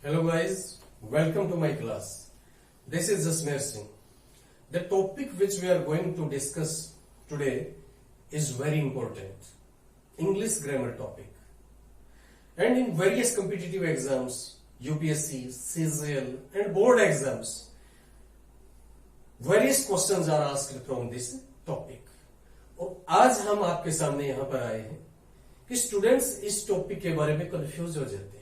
Hello guys, welcome to my class. This is Jasmeer Singh. The topic which we are going to discuss today is very important. English grammar topic. And in various competitive exams, UPSC, CGL and board exams, various questions are asked from this topic. और आज हम आपके सामने यहां पर आए हैं कि स्टूडेंट्स इस टॉपिक के बारे में कंफ्यूज हो जाते हैं।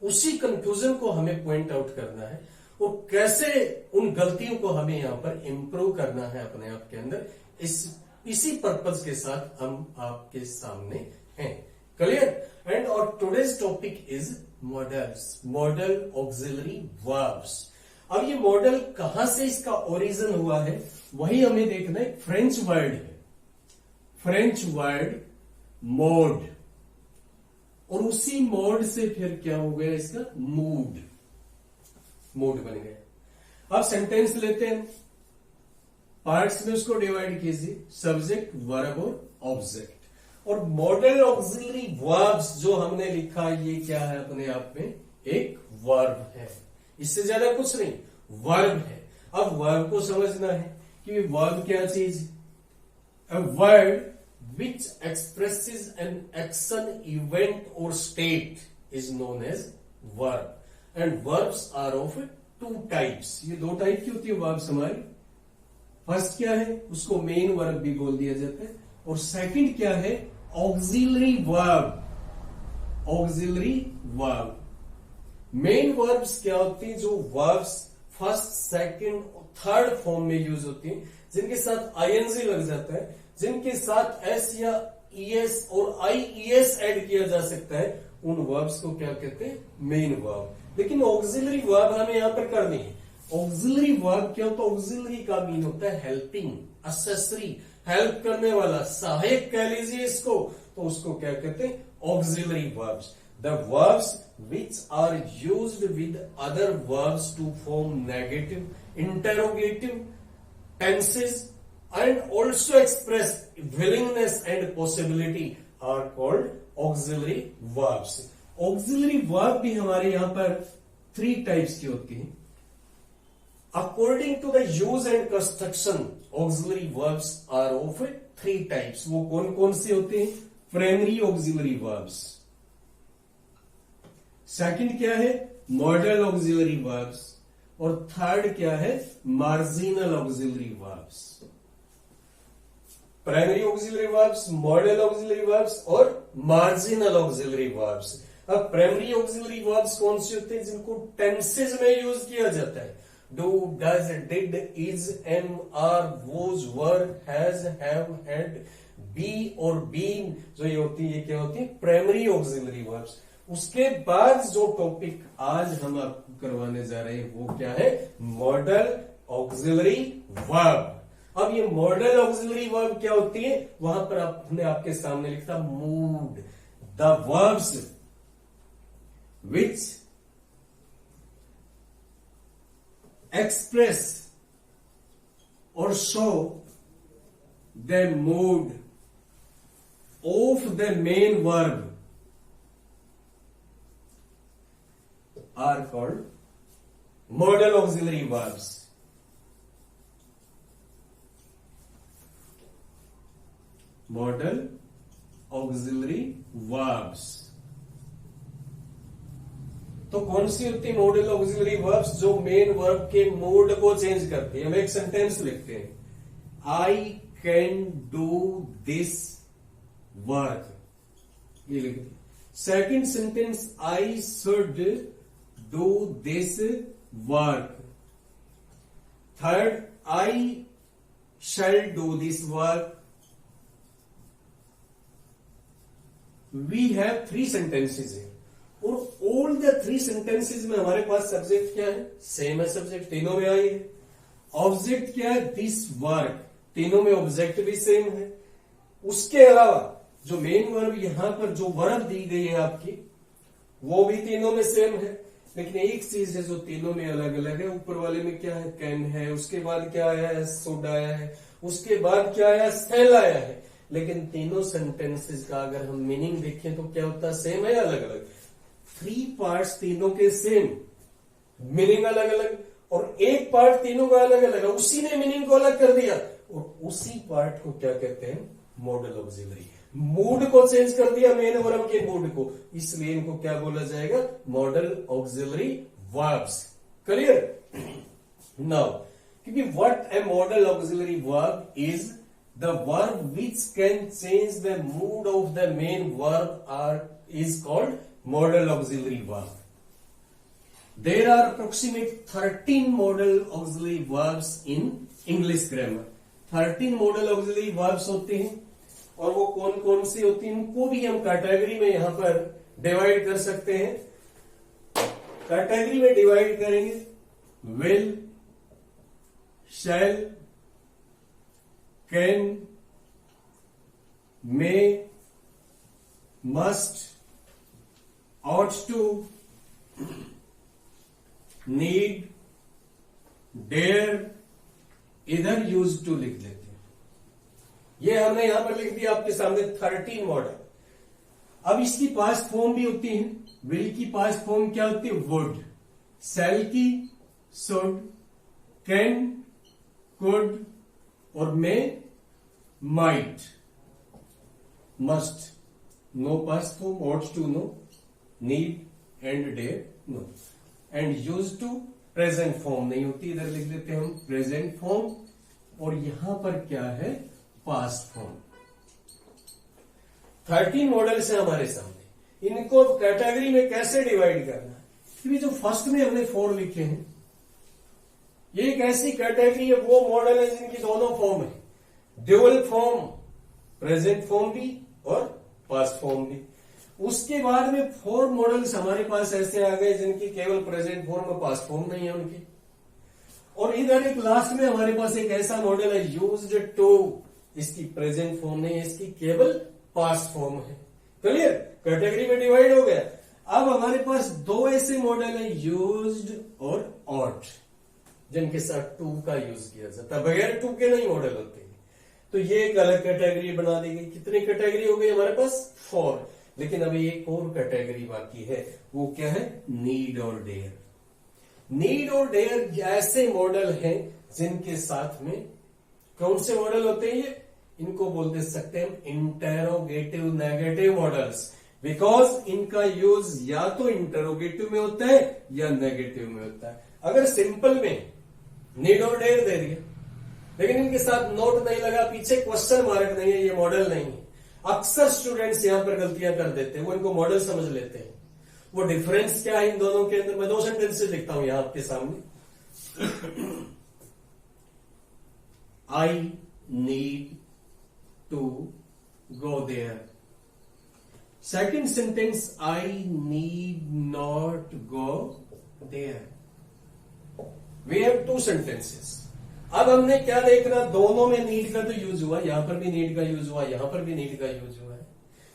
उसी कंफ्यूजन को हमें पॉइंट आउट करना है और कैसे उन गलतियों को हमें यहां पर इंप्रूव करना है अपने आप के अंदर। इसी पर्पज के साथ हम आपके सामने हैं। क्लियर? एंड और today's topic is models, model auxiliary verbs. अब ये मॉडल कहां से इसका ओरिजिन हुआ है वही हमें देखना है। फ्रेंच वर्ड है, फ्रेंच वर्ड मोड, और उसी मोड से फिर क्या हो गया इसका मूड, मूड बन गया। अब सेंटेंस लेते हैं, पार्ट्स में उसको डिवाइड कीजिए, सब्जेक्ट, वर्ब और ऑब्जेक्ट। और मॉडल ऑक्सिलरी वर्ब्स जो हमने लिखा ये क्या है अपने आप में एक वर्ब है, इससे ज्यादा कुछ नहीं, वर्ब है। अब वर्ब को समझना है कि वर्ब क्या चीज, a word which expresses an action, event or state is known as verb. And verbs are of two types. ये दो टाइप की होती है verbs हमारी। फर्स्ट क्या है, उसको मेन वर्ब भी बोल दिया जाता है, और सेकंड क्या है, auxiliary verb. Auxiliary verb, main verbs क्या होती है, जो वर्ब्स फर्स्ट, सेकंड और थर्ड फॉर्म में यूज होती है, जिनके साथ आईएनजी लग जाता है, जिनके साथ एस या ईएस और आईईएस ऐड किया जा सकता है, उन वर्ब्स को क्या कहते हैं, मेन वर्ब। लेकिन ऑक्सिलरी वर्ब हमें यहां पर करनी है। ऑक्सिलरी वर्ब क्या होता है, ऑक्सिलरी का मीन होता है हेल्पिंग, असेसरी, हेल्प करने वाला, सहायक कह लीजिए इसको, तो उसको क्या कहते हैं, auxiliary verbs. The verbs which are used with other verbs to form negative, interrogative tenses and also express willingness and possibility are called auxiliary verbs. Auxiliary verb भी हमारे यहां पर 3 टाइप्स की होती है। According to the use and construction, auxiliary verbs are of 3 types. वो कौन कौन से होते हैं, प्राइमरी auxiliary verbs, सेकंड क्या है, मॉडल auxiliary verbs, और थर्ड क्या है, marginal auxiliary verbs। Primary auxiliary verbs, modal auxiliary verbs और मार्जिनल ऑक्सिलरी वर्ब्स। अब प्राइमरी ऑक्सिलरी वर्ब्स कौन से होते हैं, जिनको टेंसेज में यूज किया जाता है, do, does, did, is, am, are, was, were, has, have, had, be और बीन, जो ये होती है, ये क्या होती है, प्राइमरी ऑक्सिलरी वर्ब्स। उसके बाद जो टॉपिक आज हम आपको करवाने जा रहे हैं वो क्या है, मॉडल ऑक्सिलरी वर्ब। अब ये मॉडल ऑक्सिलरी वर्ब क्या होती है, वहां पर आपने आपके सामने लिखा mood, the verbs which express or show the mood of the main verb are called modal auxiliary verbs. Modal auxiliary verbs तो कौन सी होती है मॉडल ऑक्सिलरी वर्ब्स, जो मेन वर्ब के मोड को चेंज करती है। हम एक सेंटेंस लिखते हैं, I can do this work, ये लिखते हैं। Second sentence, I should do this work. Third, I shall do this work. We have 3 sentences है, और all the 3 sentences में हमारे पास सब्जेक्ट क्या है, सेम है, सब्जेक्ट तीनों में आई है। ऑब्जेक्ट क्या है, दिस वर्क, तीनों में ऑब्जेक्ट भी सेम है। उसके अलावा जो मेन वर्ब यहां पर जो वर्ब दी गई है आपकी, वो भी तीनों में सेम है। लेकिन एक चीज है जो तीनों में अलग अलग है, ऊपर वाले में क्या है, कैन है, उसके बाद क्या आया है, शुड आया है, उसके बाद क्या आया, शैल आया है। लेकिन तीनों सेंटेंसेस का अगर हम मीनिंग देखें तो क्या होता है, सेम है या अलग अलग। 3 पार्ट्स तीनों के सेम, मीनिंग अलग अलग, और एक पार्ट तीनों का अलग अलग है, उसी ने मीनिंग को अलग कर दिया, और उसी पार्ट को क्या कहते हैं, मॉडल ऑक्सिलरी। मूड को चेंज कर दिया, मेन वर्ब के मूड को, इसलिए इनको क्या बोला जाएगा, modal auxiliary verbs. Clear. Now, क्योंकि what a modal auxiliary verb is the verb which can change the mood of the main verb is called modal auxiliary verb. There are approximate 13 modal auxiliary verbs in English grammar. 13 modal auxiliary verbs होते हैं, और वो कौन कौन सी होती हैं, उनको भी हम कैटेगरी में यहां पर डिवाइड कर सकते हैं। कैटेगरी में डिवाइड करेंगे, will, shall, can, may, must, ought to, need, dare, इधर यूज टू लिख लेते हैं। ये हमने यहां पर लिख दिया आपके सामने 13 मॉडल। अब इसकी पास्ट फॉर्म भी होती है। विल की पास्ट फॉर्म क्या होती है, वुड। शैल की शुड, कैन, कुड, और may, might. Must, no past form, ought to no, need and dare no, and use to present form नहीं होती, इधर लिख देते हैं हम प्रेजेंट फॉर्म, और यहां पर क्या है, पास्ट फॉर्म। 13 मॉडल्स है हमारे सामने। इनको कैटेगरी में कैसे डिवाइड करना है, क्योंकि जो फर्स्ट में हमने 4 लिखे हैं, ये एक ऐसी कैटेगरी है, वो मॉडल है जिनकी दोनों फॉर्म है, ड्यूअल फॉर्म, प्रेजेंट फॉर्म भी और पास्ट फॉर्म भी। उसके बाद में 4 मॉडल्स हमारे पास ऐसे आ गए जिनकी केवल प्रेजेंट फॉर्म और पास्ट फॉर्म नहीं है उनकी। और इधर एक लास्ट में हमारे पास एक ऐसा मॉडल है, यूज्ड टू, इसकी प्रेजेंट फॉर्म नहीं है, इसकी केवल पास्ट फॉर्म है। क्लियर, कैटेगरी में डिवाइड हो गया। अब हमारे पास 2 ऐसे मॉडल है, यूज्ड और ऑट, जिनके साथ टू का यूज किया जाता है, बगैर टू के नहीं मॉडल होते। तो ये एक अलग कैटेगरी बना दी गई। कितनी कैटेगरी हो गई हमारे पास, 4। लेकिन अभी एक और कैटेगरी बाकी है, वो क्या है, नीड और डेयर। नीड और डेयर ऐसे मॉडल हैं जिनके साथ में कौन से मॉडल होते हैं, ये इनको बोलते सकते हैं इंटेरोगेटिव नेगेटिव मॉडल्स, बिकॉज इनका यूज या तो इंटेरोगेटिव में होता है या नेगेटिव में होता है। अगर सिंपल में नीड और डेयर दे दिया, लेकिन इनके साथ नोट नहीं लगा, पीछे क्वेश्चन मार्क नहीं है, ये मॉडल नहीं है। अक्सर स्टूडेंट्स यहां पर गलतियां कर देते हैं, वो इनको मॉडल समझ लेते हैं। वो डिफरेंस क्या है इन दोनों के अंदर, मैं 2 सेंटेंसेस लिखता हूं यहां आपके सामने। I need to go there. Second sentence, I need not go there. We have 2 sentences. अब हमने क्या देखना, दोनों में नीड का तो यूज हुआ, यहां पर भी नीड का यूज हुआ, यहां पर भी नीड का यूज हुआ है।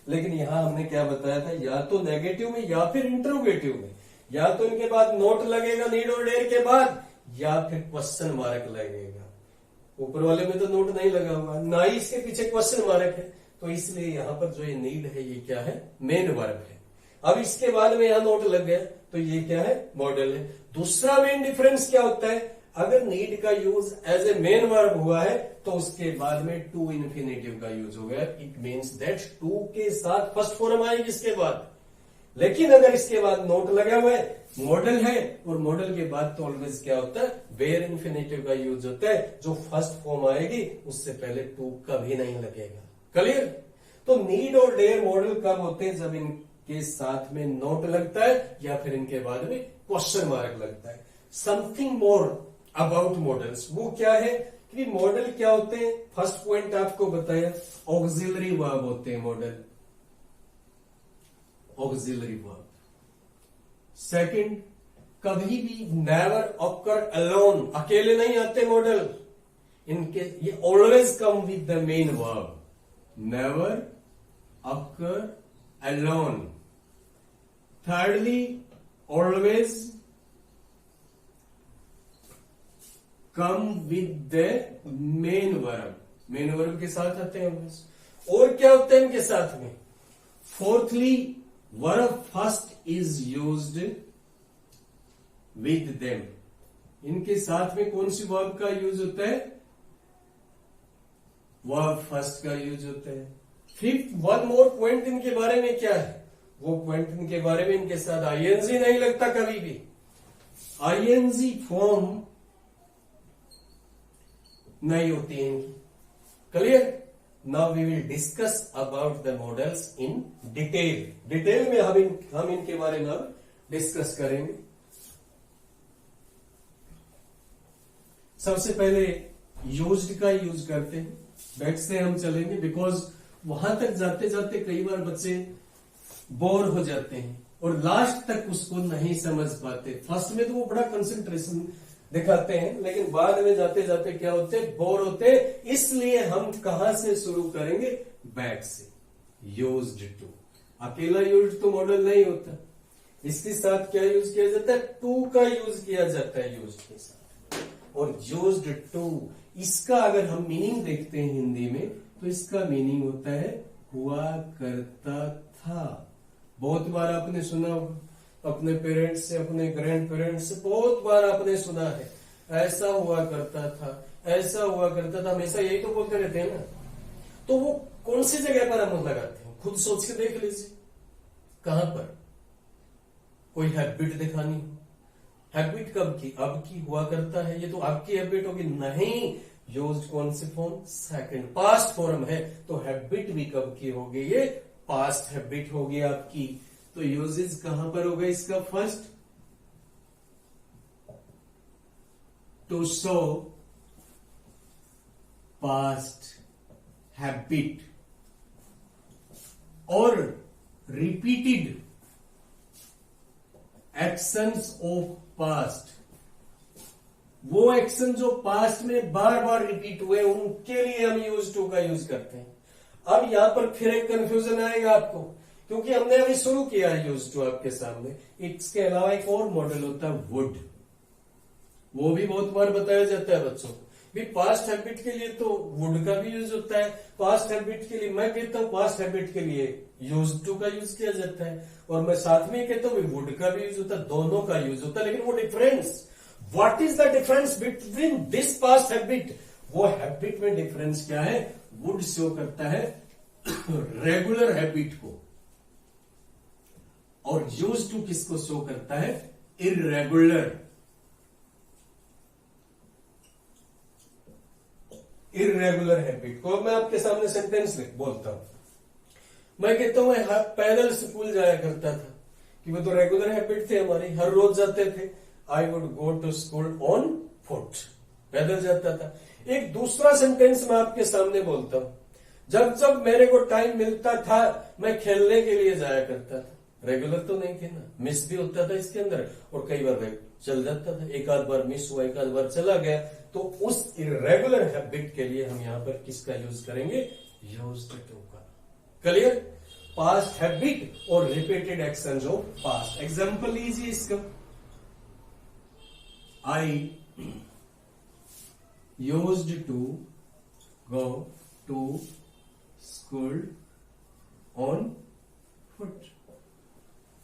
लेकिन यहां हमने क्या बताया था, या तो नेगेटिव में या फिर इंटरोगेटिव में, या तो इनके बाद नोट लगेगा नीड और डेयर के बाद, या फिर क्वेश्चन मार्क लगेगा। ऊपर वाले में तो नोट नहीं लगा हुआ, ना ही इसके पीछे क्वेश्चन मार्क है, तो इसलिए यहां पर जो ये नीड है ये क्या है, मेन वर्ब है। अब इसके बाद में यहां नोट लग गया, तो ये क्या है, मॉडल है। दूसरा मेन डिफरेंस क्या होता है, अगर नीड का use as a main verb हुआ है तो उसके बाद में टू इन्फिनेटिव का यूज हो गया। इट मीन्स दैट टू के साथ फर्स्ट फॉर्म आएगी इसके बाद। लेकिन अगर इसके बाद नोट लगा हुआ है, मॉडल है, और मॉडल के बाद तो ऑलवेज क्या होता है, वेयर इन्फिनेटिव का यूज होता है। जो फर्स्ट फॉर्म आएगी उससे पहले टू कभी नहीं लगेगा। क्लियर। तो नीड और डेयर मॉडल कब होते हैं, जब इनके साथ में नोट लगता है या फिर इनके बाद में क्वेश्चन मार्क लगता है। समथिंग मोर अबाउट मॉडल्स, वो क्या है कि मॉडल क्या होते हैं। फर्स्ट पॉइंट आपको बताया, ऑक्सिलरी वर्ब होते हैं मॉडल, ऑक्सिलरी वर्ब। सेकंड, कभी भी नेवर ऑकर अलोन, अकेले नहीं आते मॉडल, इनके ये always come with the main verb. Never occur alone. thirdly, always come with the main verb. Main verb के साथ आते हैं always. और क्या होता है इनके साथ में? Fourthly, verb first is used with them. इनके साथ में कौन सी वर्ब का यूज होता है? वर्ब फर्स्ट का यूज होता है। फिफ्थ, वन मोर पॉइंट इनके बारे में क्या है? वो पॉइंट इनके बारे में इनके साथ आईएनजी नहीं लगता कभी भी। आईएनजी फॉर्म नहीं होती है इनकी। Clear? Now we will discuss about the modals in detail. Detail में हम इनके बारे में अब डिस्कस करेंगे। सबसे पहले यूज्ड का यूज करते हैं। बैक से हम चलेंगे बिकॉज वहां तक जाते जाते कई बार बच्चे बोर हो जाते हैं और लास्ट तक उसको नहीं समझ पाते। फर्स्ट में तो वो बड़ा कंसंट्रेशन दिखाते हैं, लेकिन बाद में जाते जाते क्या होते? बोर होते। इसलिए हम कहां से शुरू करेंगे? बैक से। यूज्ड टू, अकेला यूज्ड टू मॉडल नहीं होता, इसके साथ क्या यूज किया जाता है? टू का यूज किया जाता है यूज्ड के साथ। और यूज्ड टू, इसका अगर हम मीनिंग देखते हैं हिंदी में तो इसका मीनिंग होता है हुआ करता था। बहुत बार आपने सुना होगा, अपने पेरेंट्स से, अपने ग्रैंड पेरेंट्स से बहुत बार आपने सुना है, ऐसा हुआ करता था, ऐसा हुआ करता था, हमेशा यही तो बोलते रहते हैं ना। तो वो कौन सी जगह पर हम लगाते हैं? खुद सोच के देख लीजिए, कहां पर कोई हैबिट दिखानी हो। हैबिट कब की? अब की हुआ करता है, ये तो आपकी हैबिट होगी। नहीं, यूज्ड कौन सी फॉर्म? सेकंड, पास्ट फॉर्म है। तो हैबिट भी कब की होगी? ये पास्ट हैबिट होगी आपकी। तो यूजेज कहां पर होगा इसका? First, to show past habit, और रिपीटेड एक्शंस ऑफ पास्ट। वो एक्शन जो पास्ट में बार बार रिपीट हुए, उनके लिए हम यूज टू का यूज करते हैं। अब यहां पर फिर एक कंफ्यूजन आएगा आपको, क्योंकि हमने अभी शुरू किया है यूज टू आपके सामने। इसके अलावा एक और मॉडल होता है वुड, वो भी बहुत बार बताया जाता है बच्चों को। भी पास्ट हैबिट के लिए तो वुड का भी यूज होता है, पास्ट हैबिट के लिए मैं कहता हूं पास्ट हैबिट के लिए यूज टू का यूज किया जाता है, और मैं साथ में कहता हूं वुड का भी यूज होता है। दोनों का यूज होता है, लेकिन वो difference, what is the difference between this past habit? वो हैबिट में डिफरेंस क्या है? वुड शो करता है रेगुलर हैबिट को, और यूज टू किसको शो करता है? इरेगुलर हैबिट को। मैं आपके सामने सेंटेंस बोलता हूं, मैं कहता हूं मैं पैदल स्कूल जाया करता था, कि वो तो रेगुलर हैबिट थे हमारी, हर रोज जाते थे। I would go to school on foot, पैदल जाता था। एक दूसरा सेंटेंस मैं आपके सामने बोलता हूं, जब जब मेरे को टाइम मिलता था मैं खेलने के लिए जाया करता था। रेगुलर तो नहीं थे ना, मिस भी होता था इसके अंदर, और कई बार चल जाता था, एक आध बार मिस हुआ, एक आध बार चला गया। तो उस इरेगुलर हैबिट के लिए हम यहां पर किसका यूज करेंगे? यूज्ड टू का। क्लियर? पास्ट हैबिट और repeated action of past. Example लीजिए इसका, I used to go to school on foot.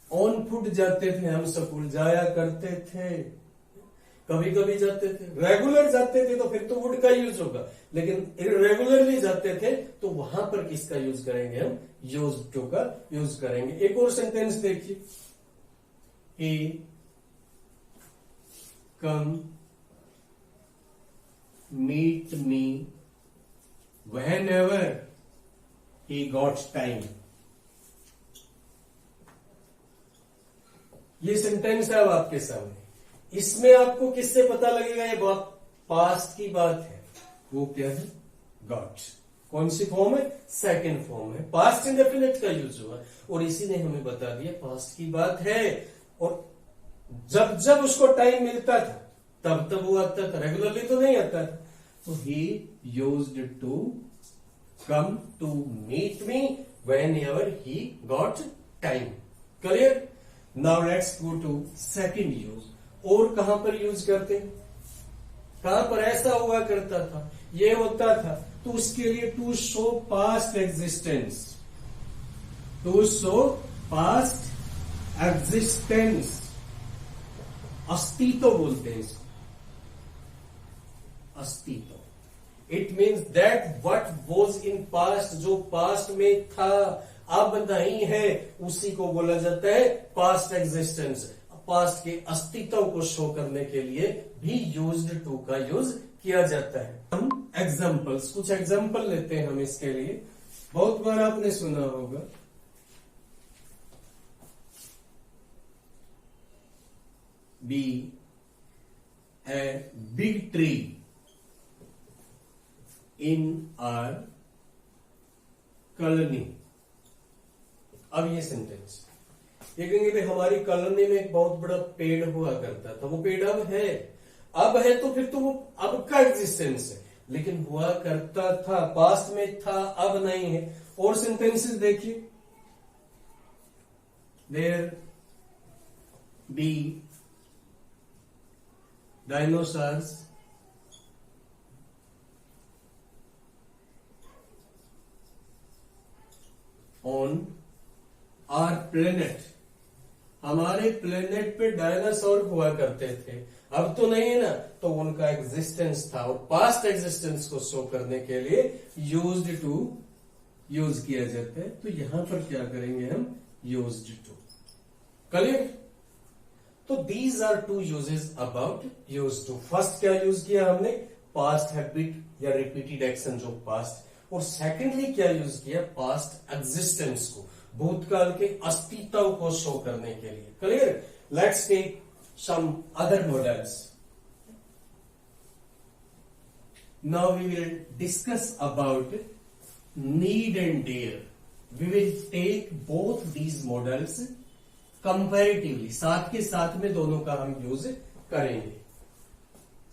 On foot जाते थे हम स्कूल, जाया करते थे, कभी कभी जाते थे। रेगुलर जाते थे तो फिर तो वुड का यूज होगा, लेकिन इरेगुलरली जाते थे तो वहां पर किसका यूज करेंगे? हम यूज टू का यूज करेंगे। एक और सेंटेंस देखिए, he come meet me whenever he got time। ये सेंटेंस है अब आपके सामने। इसमें आपको किससे पता लगेगा ये बात पास्ट की बात है? वो क्या है? गॉट। कौन सी फॉर्म है? सेकंड फॉर्म है, पास्ट इंडेफिनिट का यूज हुआ, और इसी ने हमें बता दिया पास्ट की बात है। और जब जब उसको टाइम मिलता था तब तब वो आता था, रेगुलरली तो नहीं आता था। तो he used to come to meet me whenever he got time। Clear? Now let's go to second use. और कहां पर यूज करते हैं? कहां पर ऐसा हुआ करता था, ये होता था, तो उसके लिए to show past existence, to show past existence. अस्तित्व बोलते हैं इसको, अस्तित्व। It means that what was in past, जो पास्ट में था अब नहीं है, उसी को बोला जाता है पास्ट एग्जिस्टेंस। पास्ट के अस्तित्व को शो करने के लिए भी यूज्ड टू का यूज किया जाता है। हम एग्जाम्पल्स, कुछ एग्जाम्पल लेते हैं हम इसके लिए। बहुत बार आपने सुना होगा be a big tree in our colony. अब ये सेंटेंस ये कहेंगे भाई हमारी कॉलोनी में एक बहुत बड़ा पेड़ हुआ करता था, वो पेड़ अब है तो फिर तो वो अब का एग्जिस्टेंस है, लेकिन हुआ करता था, पास्ट में था, अब नहीं है। और सेंटेंसेस देखिए, there be dinosaurs on our planet, हमारे प्लेनेट पे डायनासोर हुआ करते थे, अब तो नहीं है ना, तो उनका एग्जिस्टेंस था। और पास्ट एग्जिस्टेंस को शो करने के लिए यूज्ड टू यूज किया जाता है। तो यहां पर क्या करेंगे हम, यूज्ड टू। क्लियर? तो these are two uses about use to. First क्या यूज किया हमने, पास्ट हैबिट या रिपीटेड एक्शन जो पास्ट। और सेकेंडली क्या यूज किया, पास्ट एग्जिस्टेंस को, भूतकाल के अस्तित्व को शो करने के लिए। Clear? Let's take some other models. Now we will discuss about need and dare. We will take both these models comparatively. साथ के साथ में दोनों का हम यूज करेंगे।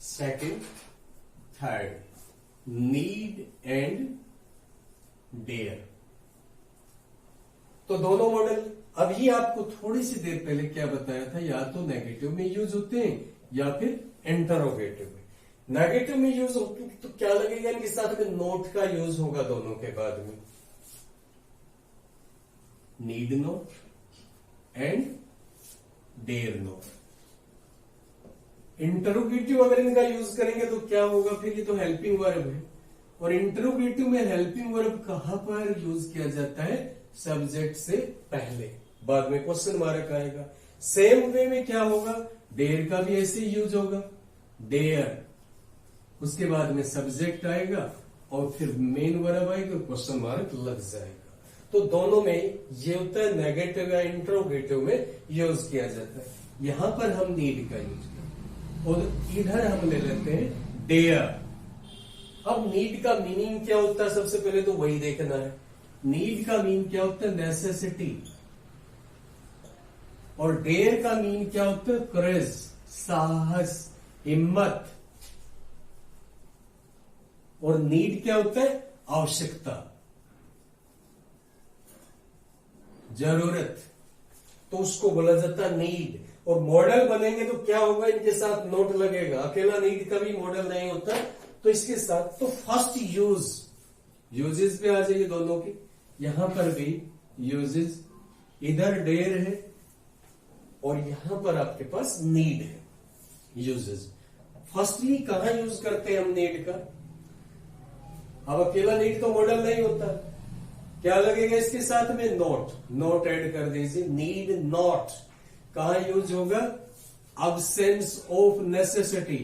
Second, third, need and dare. तो दोनों मॉडल अभी आपको थोड़ी सी देर पहले क्या बताया था, या तो नेगेटिव में यूज होते हैं या फिर इंटरोगेटिव में। नेगेटिव में यूज होते हैं तो क्या लगेगा, इनके साथ में नोट का यूज होगा दोनों के बाद में, need not and dare not. Interrogative अगर इनका यूज करेंगे तो क्या होगा, फिर ये तो हेल्पिंग वर्ब है, और इंटरोगेटिव में हेल्पिंग वर्ब कहां पर यूज किया जाता है, सब्जेक्ट से पहले, बाद में क्वेश्चन मार्क आएगा। सेम वे में क्या होगा, डेयर का भी ऐसे ही यूज होगा, डेयर, उसके बाद में सब्जेक्ट आएगा और फिर मेन वर्ब आएगा, क्वेश्चन मार्क लग जाएगा। तो दोनों में ये होता है, नेगेटिव या इंटरोगेटिव में यूज किया जाता है। यहां पर हम नीड का यूज करते हैं और इधर हम ले लेते हैं डेयर। अब नीड का मीनिंग क्या होता है, सबसे पहले तो वही देखना है। नीड का मीन क्या होता है, नेसेसिटी, और डेयर का मीन क्या होता है, करेज, साहस, हिम्मत। और नीड क्या होता है, आवश्यकता, जरूरत, तो उसको बोला जाता है नीड। और मॉडल बनेंगे तो क्या होगा, इनके साथ नोट लगेगा, अकेला नीड का भी मॉडल नहीं होता, तो इसके साथ। तो फर्स्ट यूजेस पे आ जाइए दोनों के, यहां पर भी यूजेस, इधर डेयर है और यहां पर आपके पास नीड है। यूजेस फर्स्टली कहां यूज करते हैं हम नीड का, अब अकेला नीड तो मॉडल नहीं होता, क्या लगेगा इसके साथ में, नोट ऐड कर दीजिए। नीड नॉट कहां यूज होगा, absence of necessity.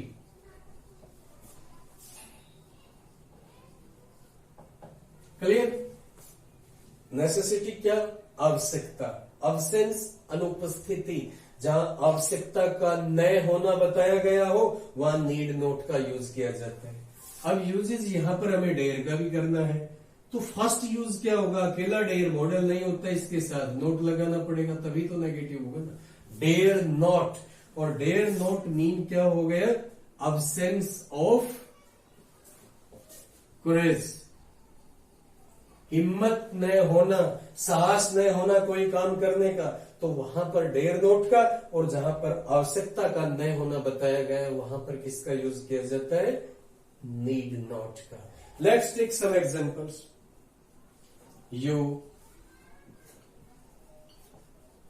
Clear? Necessity क्या, आवश्यकता, अब्सेंस अनुपस्थिति, जहां आवश्यकता का न होना बताया गया हो वहां नीड नोट का यूज किया जाता है। अब यूजेज यहां पर हमें डेयर का भी करना है, तो फर्स्ट यूज क्या होगा, अकेला डेयर मॉडल नहीं होता, इसके साथ नोट लगाना पड़ेगा, तभी तो नेगेटिव होगा ना, डेयर नॉट। और डेयर नॉट मीन क्या हो गया, अब्सेंस ऑफ करेज, हिम्मत न होना, साहस न होना कोई काम करने का, तो वहां पर डेयर नोट का। और जहां पर आवश्यकता का न होना बताया गया है वहां पर किसका यूज किया जाता है, नीड नॉट का। Let's take some examples. You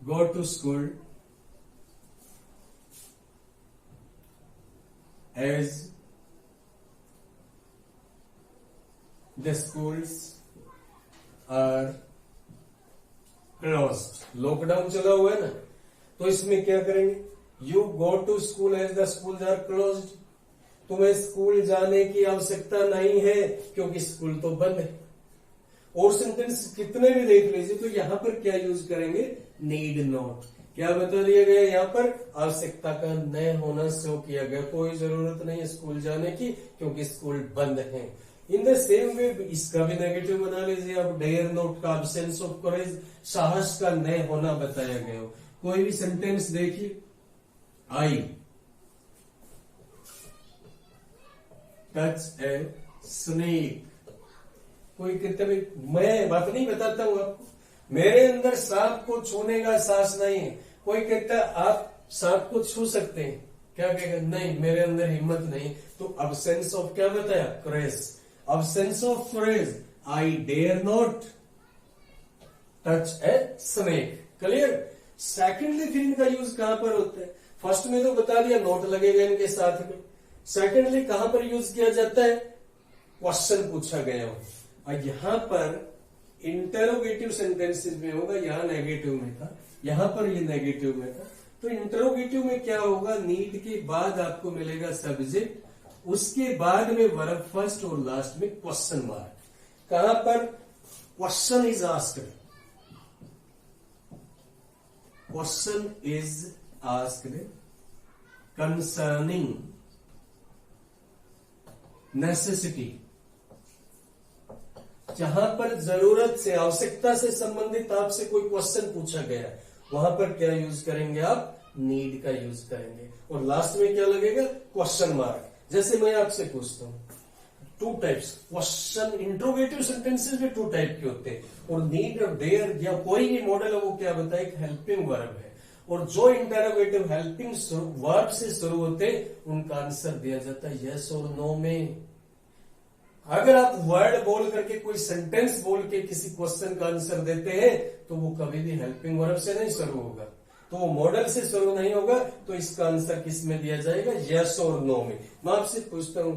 go to school as the schools are closed. Lockdown चला हुआ है ना, तो इसमें क्या करेंगे, you go to school as the schools are closed. तुम्हें स्कूल जाने की आवश्यकता नहीं है क्योंकि स्कूल तो बंद है। और सेंटेंस कितने भी देख लीजिए तो यहां पर क्या यूज करेंगे, नीड नॉट। क्या बता दिया गया यहाँ पर, आवश्यकता का न होना शो किया गया, कोई जरूरत नहीं है स्कूल जाने की क्योंकि स्कूल बंद है। इन द सेम वे इसका भी नेगेटिव बना लीजिए आप, डेयर नॉट का एब्सेंस ऑफ करेज, साहस का न होना बताया गया हो। कोई भी सेंटेंस देखिए, आई टच ए स्नेक। कोई कहते भाई मैं बात नहीं बताता हूं आपको, मेरे अंदर सांप को छूने का साहस नहीं है। कोई कहता आप सांप को छू सकते हैं, क्या कहेगा, नहीं मेरे अंदर हिम्मत नहीं। तो एब्सेंस ऑफ क्या बताया, courage. Absence of courage, I dare not touch a snake. Clear. Secondly फिर इनका यूज कहां पर होता है, फर्स्ट में तो बता दिया नोट लगेगा इनके साथ में। सेकेंडली कहां पर यूज किया जाता है, क्वेश्चन पूछा गया हो। और यहां पर इंटरोगेटिव सेंटेंसेस में होगा, यहां नेगेटिव में था, यहां पर ये नेगेटिव में था। तो इंटरोगेटिव में क्या होगा, नीड के बाद आपको मिलेगा सब्जेक्ट, उसके बाद में वर्ब फर्स्ट और लास्ट में क्वेश्चन मार्क। कहां पर, question is asked, question is asked concerning necessity. जहां पर जरूरत से, आवश्यकता से संबंधित आपसे कोई क्वेश्चन पूछा गया, वहां पर क्या यूज करेंगे आप, नीड का यूज करेंगे। और लास्ट में क्या लगेगा, क्वेश्चन मार्क। जैसे मैं आपसे पूछता हूं, two types question, interrogative sentences में टू टाइप के होते हैं, और नीड और डेयर या कोई भी मॉडल है वो क्या बताए, एक हेल्पिंग वर्ब है। और जो इंटरोगेटिव हेल्पिंग वर्ब से शुरू होते उनका आंसर दिया जाता है यस और नो में। अगर आप वर्ड बोल करके कोई सेंटेंस बोल के किसी क्वेश्चन का आंसर देते हैं तो वो कभी भी हेल्पिंग वर्ब से नहीं शुरू होगा, तो वो मॉडल से शुरू नहीं होगा। तो इसका आंसर किस में दिया जाएगा, यस और नो में। मैं आपसे पूछता हूं,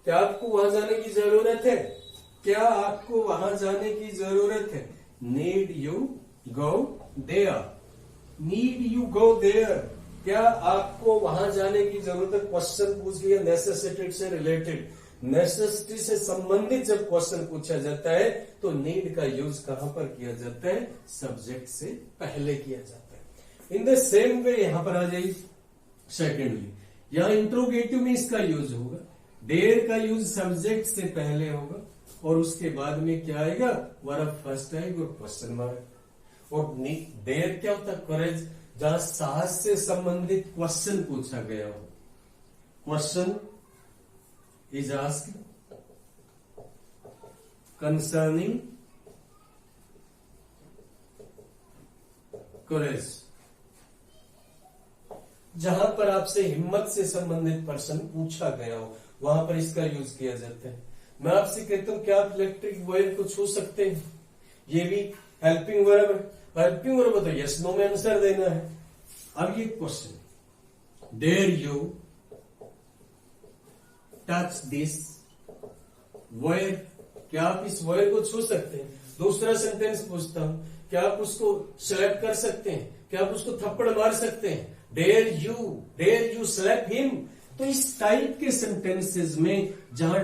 क्या आपको वहां जाने की जरूरत है, क्या आपको वहां जाने की जरूरत है, need you go there, need you go there. क्या आपको वहां जाने की जरूरत है, क्वेश्चन पूछ लिया, नेसेसिटी से रिलेटेड, नेसेसिटी से संबंधित जब क्वेश्चन पूछा जाता है तो नीड का यूज कहां पर किया जाता है, सब्जेक्ट से पहले किया जाता है। इन द सेम वे यहां पर आ जाइए, सेकेंडली यहां इंट्रोगेटिव में इसका यूज होगा, डेयर का यूज सब्जेक्ट से पहले होगा, और उसके बाद में क्या आएगा, वर्ब फर्स्ट आएगा और क्वेश्चन मार्क। और डेयर क्या होता है, करेज, जहां साहस से संबंधित क्वेश्चन पूछा गया हो। Question is asked concerning courage, जहां पर आपसे हिम्मत से संबंधित प्रश्न पूछा गया हो वहां पर इसका यूज किया जाता है। मैं आपसे कहता हूं क्या आप इलेक्ट्रिक वायर को छू सकते हैं, ये भी हेल्पिंग वर्ब है। हेल्पिंग वर्ब तो यस नो में आंसर देना है। अब ये question, dare you touch this wire, क्या आप इस वायर को छू सकते हैं। दूसरा सेंटेंस पूछता हूं, क्या आप उसको स्लैप कर सकते हैं, क्या आप उसको थप्पड़ मार सकते हैं, डेयर यू स्लैप हिम। तो इस टाइप के सेंटेंसेस में जहां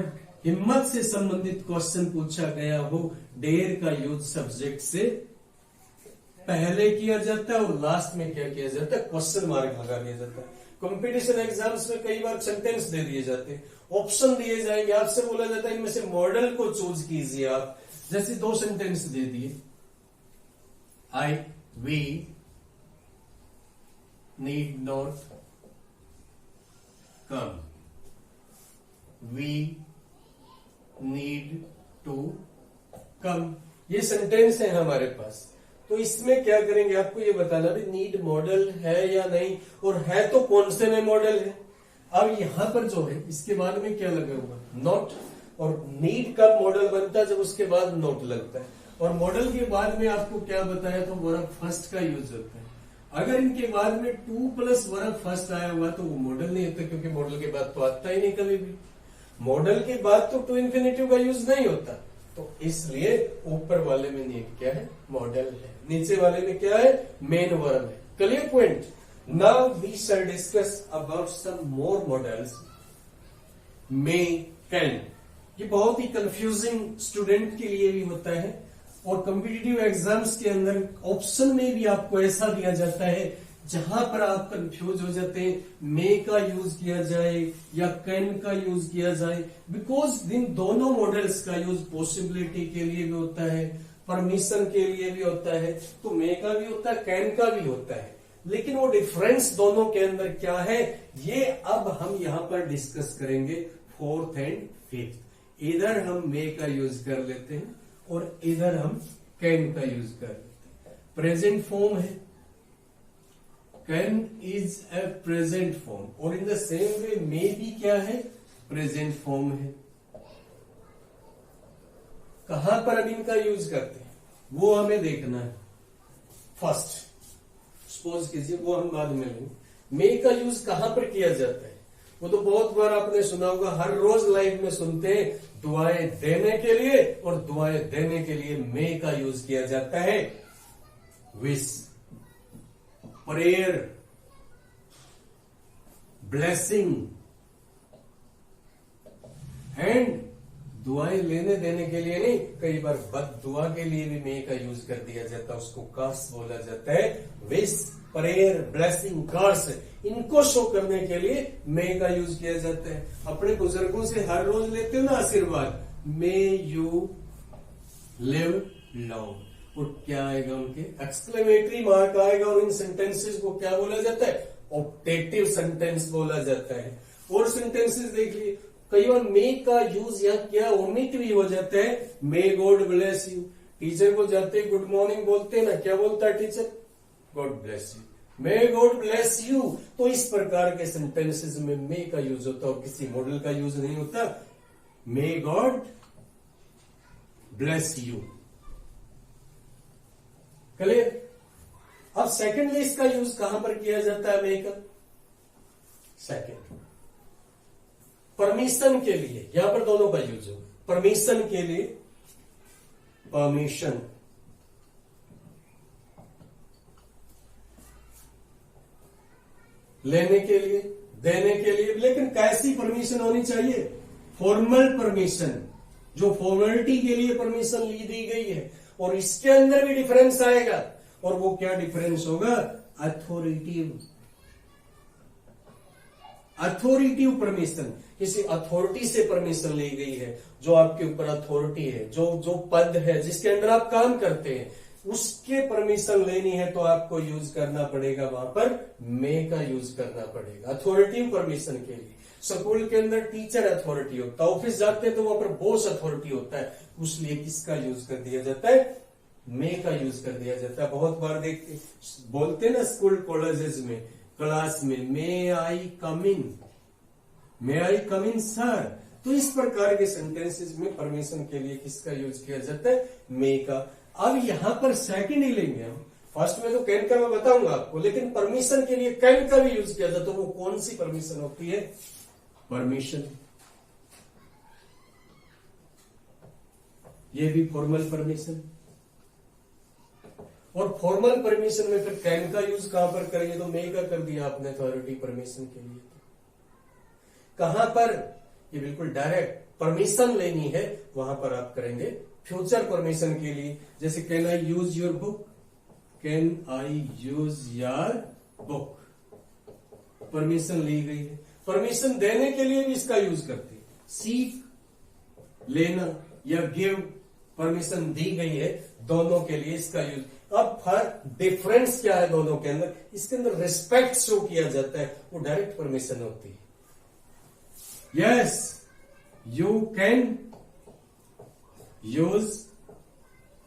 हिम्मत से संबंधित क्वेश्चन पूछा गया हो, डेयर का यूज सब्जेक्ट से पहले किया जाता है और लास्ट में क्या किया जाता है, क्वेश्चन मार्क लगा दिया जाता है। कंपटीशन एग्जाम्स में कई बार सेंटेंस दे दिए जाते हैं, ऑप्शन दिए जाएंगे, आपसे बोला जाता है इनमें से मॉडल को चूज कीजिए आप। जैसे दो सेंटेंस दे दिए, we need not come, we need to come, ये सेंटेंस है हमारे पास। तो इसमें क्या करेंगे, आपको ये बताना भी नीड मॉडल है या नहीं, और है तो कौन से में मॉडल है। अब यहां पर जो है इसके बाद में क्या लगा हुआ, नॉट, और नीड का मॉडल बनता है जब उसके बाद नॉट लगता है, और मॉडल के बाद में आपको क्या बताया, तो वर्ब फर्स्ट का यूज होता है। अगर इनके बाद में टू प्लस वर्ब फर्स्ट आया हुआ तो वो मॉडल नहीं होता, क्योंकि मॉडल के बाद तो आता ही नहीं कभी भी। मॉडल के बाद तो टू इन्फिनेटिव का यूज नहीं होता, तो इसलिए ऊपर वाले में नहीं क्या है, मॉडल है, नीचे वाले में क्या है, मेन वर्ब है। Clear point. Now we shall discuss about some more models. May, can, ये बहुत ही कंफ्यूजिंग स्टूडेंट के लिए भी होता है, और कॉम्पिटिटिव एग्जाम्स के अंदर ऑप्शन में भी आपको ऐसा दिया जाता है जहां पर आप कंफ्यूज हो जाते हैं, मे का यूज किया जाए या कैन का यूज किया जाए, बिकॉज इन दोनों मॉडल्स का यूज पॉसिबिलिटी के लिए भी होता है, परमिशन के लिए भी होता है, तो मे का भी होता है, कैन का भी होता है, लेकिन वो डिफरेंस दोनों के अंदर क्या है, ये अब हम यहां पर डिस्कस करेंगे। फोर्थ एंड फिफ्थ, इधर हम मे का यूज कर लेते हैं और इधर हम कैन का यूज कर लेते हैं। प्रेजेंट फॉर्म है, can is a present form, और इन द सेम वे मे भी क्या है, प्रेजेंट फॉर्म है। कहां पर अब इनका यूज करते हैं वो हमें देखना है। फर्स्ट सपोज कीजिए, वो हम बाद में लेंगे, मे का यूज कहां पर किया जाता है, वो तो बहुत बार आपने सुना होगा, हर रोज लाइफ में सुनते हैं, दुआएं देने के लिए, और दुआएं देने के लिए मे का यूज किया जाता है। विश, प्रेयर, ब्लेसिंग, एंड दुआएं लेने देने के लिए नहीं, कई बार बद दुआ के लिए भी मे का यूज कर दिया जाता है, उसको कर्स बोला जाता है। विश, प्रेयर, ब्लेसिंग, कर्स, इनको शो करने के लिए मे का यूज किया जाता है। अपने बुजुर्गों से हर रोज लेते हो ना आशीर्वाद, मे यू लिव लॉन्ग, और क्या आएगा, उनके एक्सक्लेमेटरी मार्क आएगा, और इन सेंटेंसेस को क्या बोला जाता है, ऑप्टेटिव सेंटेंस बोला जाता है। और सेंटेंसेस देखिए, कई बार मे का यूज या क्या ओमिट भी हो जाता है। May God bless you, teacher को जाते गुड मॉर्निंग बोलते हैं ना, क्या बोलता है teacher, God bless you, may God bless you. तो इस प्रकार के सेंटेंसेस में मे का यूज होता है, और किसी मॉडल का यूज नहीं होता। May God bless you, clear. अब सेकेंडली इसका यूज कहां पर किया जाता है मे का, सेकेंड परमिशन के लिए, यहां पर दोनों का यूज हो। परमिशन के लिए, परमिशन, लेने के लिए, देने के लिए, लेकिन कैसी परमिशन होनी चाहिए, फॉर्मल परमिशन, जो फॉर्मेलिटी के लिए परमिशन दी गई है। और इसके अंदर भी डिफरेंस आएगा, और वो क्या डिफरेंस होगा, अथॉरिटिव, अथॉरिटिव परमिशन, किसी अथॉरिटी से परमिशन ली गई है, जो आपके ऊपर अथॉरिटी है, जो पद है जिसके अंदर आप काम करते हैं, उसके परमिशन लेनी है तो आपको यूज करना पड़ेगा, वहां पर मे का यूज करना पड़ेगा अथॉरिटिव परमिशन के लिए। स्कूल के अंदर टीचर अथॉरिटी होता है, ऑफिस जाते हैं तो वहां पर बॉस अथॉरिटी होता है, उसलिए किसका यूज कर दिया जाता है, मे का यूज कर दिया जाता है। बहुत बार देखते बोलते ना स्कूल कॉलेजेस में, क्लास में, मे आई कम इन, मे आई कम इन सर। तो इस प्रकार के सेंटेंसेस में परमिशन के लिए किसका यूज किया जाता है, मे का। अब यहां पर सेकंड ही लेंगे हम, फर्स्ट में तो कैन का मैं बताऊंगा आपको, लेकिन परमिशन के लिए कैन का भी यूज किया जाता है। तो वो कौन सी परमिशन होती है, परमिशन, ये भी फॉर्मल परमिशन। और फॉर्मल परमिशन में फिर कैन का यूज कहां पर करेंगे, तो मे का कर दिया आपने अथॉरिटी परमिशन के लिए। कहां पर, ये बिल्कुल डायरेक्ट परमिशन लेनी है, वहां पर आप करेंगे फ्यूचर परमिशन के लिए। जैसे can I use your book, can I use your book, permission ली गई है। परमिशन देने के लिए भी इसका यूज करते हैं, सीक, लेना, या गिव, परमिशन दी गई है, दोनों के लिए इसका यूज। अब फर्क, डिफरेंस क्या है दोनों के अंदर, इसके अंदर रिस्पेक्ट शो किया जाता है, वो डायरेक्ट परमिशन होती है। Yes you can use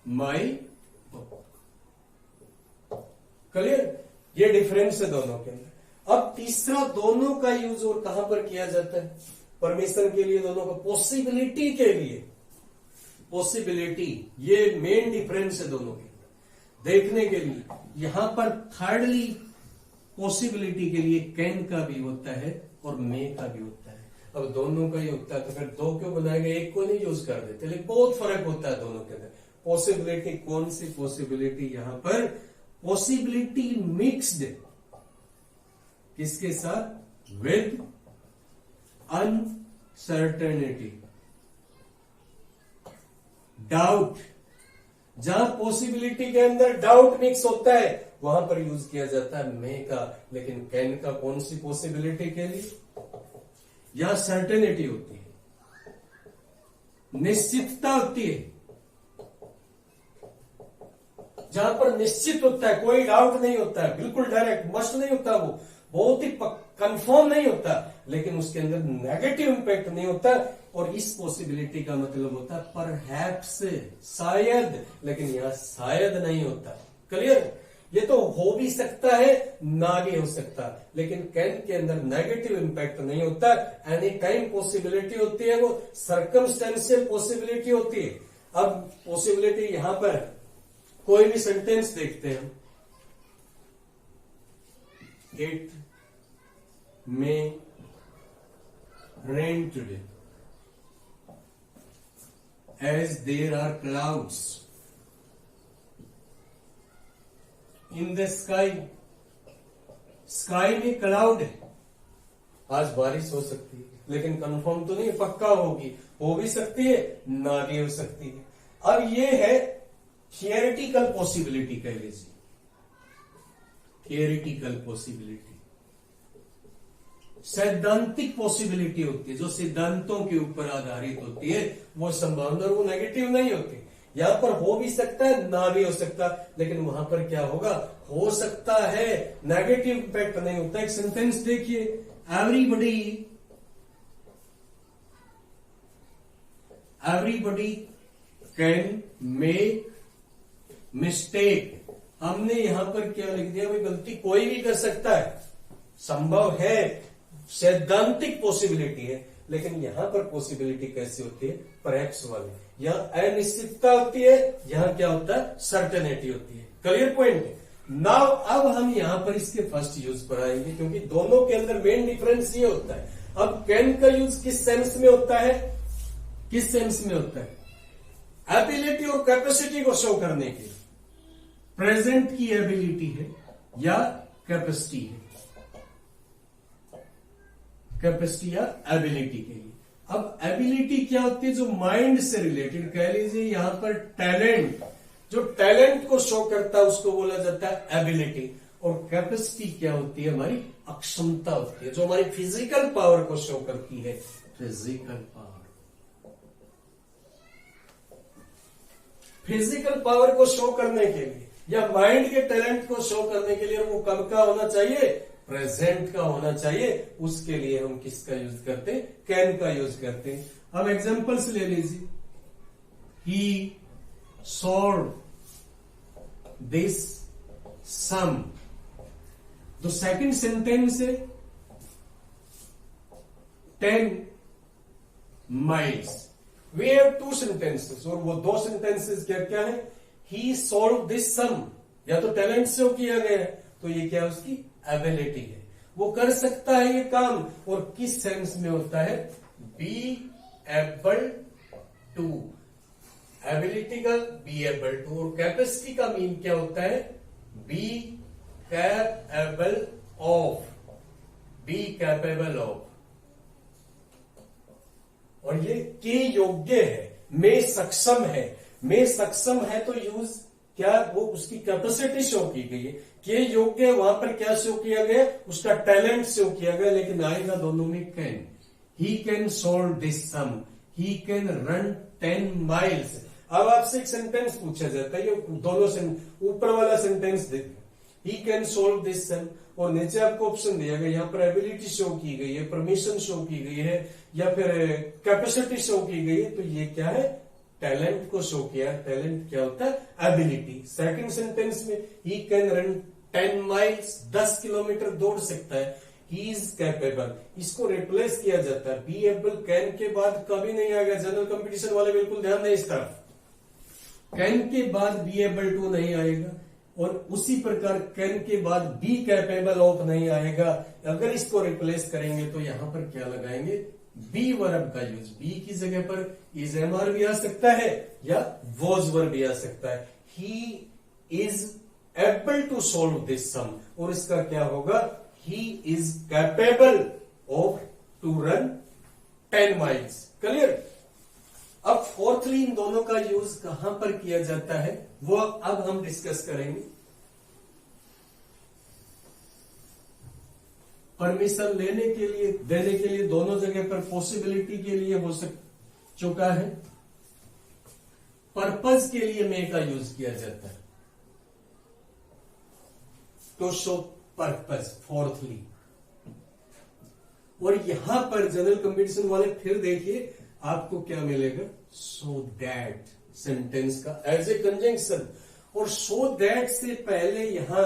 my book, clear, ये डिफरेंस है दोनों के अंदर। अब तीसरा, दोनों का यूज और कहां पर किया जाता है, परमिशन के लिए दोनों का, पॉसिबिलिटी के लिए, पॉसिबिलिटी, ये मेन डिफरेंस है दोनों के। देखने के लिए। यहां पर थर्डली पॉसिबिलिटी के लिए कैन का भी होता है और मे का भी होता है। अब दोनों का ही होता है तो फिर दो क्यों बनाए गए, एक को नहीं यूज कर देते, लेकिन बहुत फर्क होता है दोनों के अंदर। पॉसिबिलिटी, कौन सी पॉसिबिलिटी, यहां पर पॉसिबिलिटी मिक्स्ड किसके साथ, विद अनसर्टेनिटी, डाउट। जहां पॉसिबिलिटी के अंदर डाउट मिक्स होता है वहां पर यूज किया जाता है मे का, लेकिन कैन का कौन सी पॉसिबिलिटी के लिए, यहां सर्टेनिटी होती है, निश्चितता होती है। जहां पर निश्चित होता है, कोई डाउट नहीं होता है, बिल्कुल डायरेक्ट मस्ट नहीं होता, वो बहुत ही कंफर्म नहीं होता, लेकिन उसके अंदर नेगेटिव इंपैक्ट नहीं होता। और इस पॉसिबिलिटी का मतलब होता है परहैप्स, शायद, लेकिन यहां शायद नहीं होता। क्लियर? ये तो हो भी सकता है, ना भी हो सकता, लेकिन कैन के अंदर नेगेटिव इंपैक्ट नहीं होता। एनी टाइम पॉसिबिलिटी होती है, वो सर्कमस्टेंशियल पॉसिबिलिटी होती है। अब पॉसिबिलिटी यहां पर कोई भी सेंटेंस देखते हैं, it may rain today as there are clouds in the sky. Sky में क्लाउड है, आज बारिश हो सकती है, लेकिन कंफर्म तो नहीं, पक्का होगी, हो भी सकती है, ना भी हो सकती है। अब ये है थियरिटिकल पॉसिबिलिटी कह लीजिए, थियरिटिकल पॉसिबिलिटी। सैद्धांतिक पॉसिबिलिटी होती है, जो सिद्धांतों के ऊपर आधारित होती है, वो संभावना, वो नेगेटिव नहीं होती। यहां पर हो भी सकता है, ना भी हो सकता, लेकिन वहां पर क्या होगा, हो सकता है, नेगेटिव इंपैक्ट नहीं होता। एक सेंटेंस देखिए, एवरीबडी कैन मेक मिस्टेक। हमने यहां पर क्या लिख दिया, भाई गलती कोई भी कर सकता है, संभव है, सैद्धांतिक पॉसिबिलिटी है। लेकिन यहां पर पॉसिबिलिटी कैसी होती है, परहैप्स वाली। यहां अनिश्चितता होती है, यहां क्या होता है, सर्टेनिटी होती है। Clear point? नाउ अब हम यहां पर इसके फर्स्ट यूज पर आएंगे, क्योंकि दोनों के अंदर मेन डिफरेंस ये होता है। अब कैन का यूज किस सेंस में होता है, किस सेंस में होता है, एबिलिटी और कैपेसिटी को शो करने के लिए। प्रेजेंट की एबिलिटी है या कैपेसिटी है, कैपेसिटी या एबिलिटी के लिए। अब एबिलिटी क्या होती है, जो माइंड से रिलेटेड, कह लीजिए यहां पर टैलेंट, जो टैलेंट को शो करता है उसको बोला जाता है एबिलिटी। और कैपेसिटी क्या होती है, हमारी अक्षमता होती है, जो हमारी फिजिकल पावर को शो करती है, फिजिकल पावर। फिजिकल पावर को शो करने के लिए या माइंड के टैलेंट को शो करने के लिए वो कब का होना चाहिए, प्रेजेंट का होना चाहिए। उसके लिए हम किसका यूज करते हैं, कैन का यूज करते हैं। अब एग्जांपल्स ले लीजिए, ही सॉल्व दिस सम। तो सेकंड सेंटेंस है 10 माइल्स। वी हैव 2 सेंटेंसेस, और वो 2 सेंटेंसेस क्या क्या है, ही सॉल्व दिस सम, या तो टैलेंट से किया गया है, तो ये क्या है, उसकी एबिलिटी है, वो कर सकता है ये काम। और किस सेंस में होता है, बी एबल टू, एबिलिटी का बी एबल टू। और कैपेसिटी का मीन क्या होता है, be capable of, be capable of. और ये के योग्य है, में सक्षम है, में सक्षम है, तो यूज क्या, वो उसकी कैपेसिटी शो की गई है। के योग्य है, वहां पर क्या शो किया गया, उसका टैलेंट शो किया गया, लेकिन आएगा दोनों में can. He can solve this sum, he can run 10 miles. अब आपसे एक सेंटेंस पूछा जाता है, ये दोनों ऊपर वाला सेंटेंस देखिए, ही कैन सॉल्व दिस सम, और नीचे आपको ऑप्शन दिया गया, यहाँ पर एबिलिटी शो की गई है, परमिशन शो की गई है, या फिर कैपेसिटी शो की गई है। तो ये क्या है, टैलेंट को शो किया। टैलेंट क्या होता है, एबिलिटी। सेकंड सेंटेंस में ही कैन रन 10 माइल्स, 10 किलोमीटर दौड़ सकता है, ही इज कैपेबल। इसको रिप्लेस किया जाता है, बी एबल कैन के बाद कभी नहीं आएगा। जनरल कंपटीशन वाले बिल्कुल ध्यान दें इस तरफ, कैन के बाद बी एबल टू नहीं आएगा, और उसी प्रकार कैन के बाद बी कैपेबल ऑफ नहीं आएगा, अगर इसको रिप्लेस करेंगे तो यहां पर क्या लगाएंगे, बी वर्ब का यूज। बी की जगह पर इज एमआर भी आ सकता है या वॉज वर्ब भी आ सकता है। He is able to solve this sum, और इसका क्या होगा, he is capable of to run 10 miles. Clear. अब फोर्थली इन दोनों का यूज कहां पर किया जाता है वो अब हम डिस्कस करेंगे। परमिशन लेने के लिए, देने के लिए दोनों जगह पर पॉसिबिलिटी के लिए हो चुका है। पर्पज के लिए मे का यूज किया जाता है, टू शो पर्पज फोर्थली। और यहां पर जनरल कंपटीशन वाले फिर देखिए आपको क्या मिलेगा, सो दैट सेंटेंस का एज ए कंजंक्शन। और सो दैट से पहले यहां